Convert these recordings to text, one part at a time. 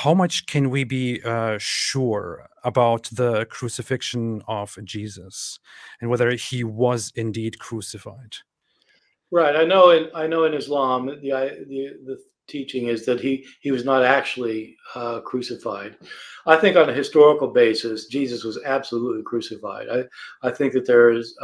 how much can we be sure about the crucifixion of Jesus and whether he was indeed crucified? Right. I know in Islam the teaching is that he was not actually crucified. I think on a historical basis, Jesus was absolutely crucified. I think that there is,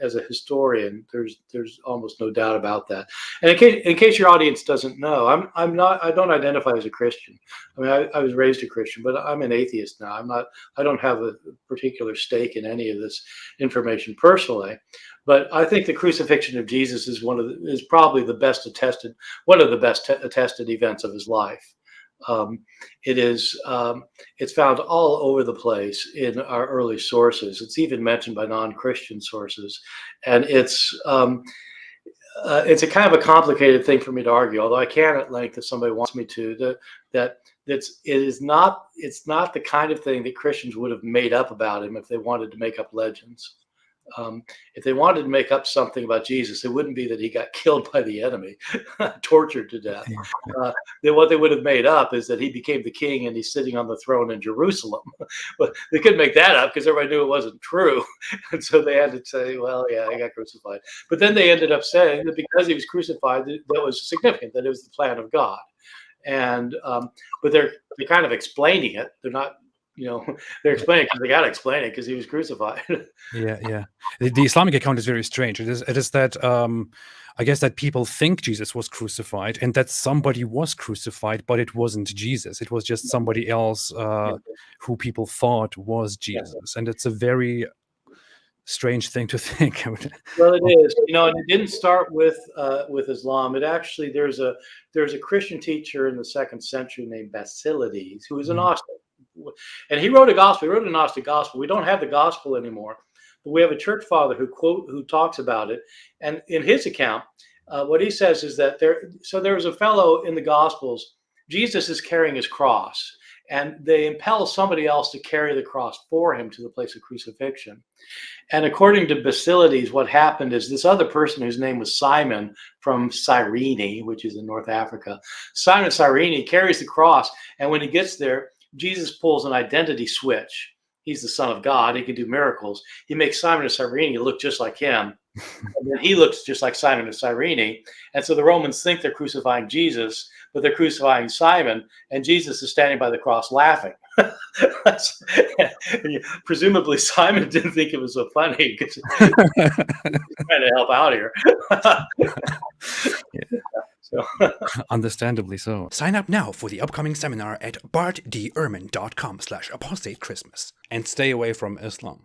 as a historian, there's almost no doubt about that. And in case your audience doesn't know, I don't identify as a Christian. I mean, I was raised a Christian, but I'm an atheist now. I don't have a particular stake in any of this information personally. But I think the crucifixion of Jesus is probably one of the best attested events of his life. Um, it's found all over the place in our early sources. It's even mentioned by non-Christian sources, and it's a kind of a complicated thing for me to argue. Although I can at length, if somebody wants me to, it's not the kind of thing that Christians would have made up about him if they wanted to make up legends. If they wanted to make up something about Jesus, it wouldn't be that he got killed by the enemy, tortured to death. What they would have made up is that he became the king and he's sitting on the throne in Jerusalem. But they couldn't make that up because everybody knew it wasn't true. And so they had to say, well, yeah, he got crucified. But then they ended up saying that because he was crucified, that was significant, that it was the plan of God. And but they're kind of explaining it. They're not, they're explaining because they got to explain it because he was crucified. Yeah. The Islamic account is very strange. It is that I guess that people think Jesus was crucified and that somebody was crucified, but it wasn't Jesus. It was just somebody else who people thought was Jesus, and it's a very strange thing to think. Well, it is, and it didn't start with Islam. It actually there's a Christian teacher in the 2nd century named Basilides who was an Gnostic. And he wrote a gospel. He wrote a Gnostic gospel. We don't have the gospel anymore, but we have a church father who talks about it. And in his account, what he says is that there was a fellow in the Gospels. Jesus is carrying his cross, and they impel somebody else to carry the cross for him to the place of crucifixion. And according to Basilides, what happened is this other person whose name was Simon from Cyrene, which is in North Africa, Simon Cyrene carries the cross, and when he gets there, Jesus pulls an identity switch. He's the Son of God. He can do miracles. He makes Simon of Cyrene look just like him. And then he looks just like Simon of Cyrene. And so the Romans think they're crucifying Jesus, but they're crucifying Simon. And Jesus is standing by the cross laughing. Presumably Simon didn't think it was so funny because he's trying to help out here. Understandably so. Sign up now for the upcoming seminar at bartdehrman.com/apostate Christmas and stay away from Islam.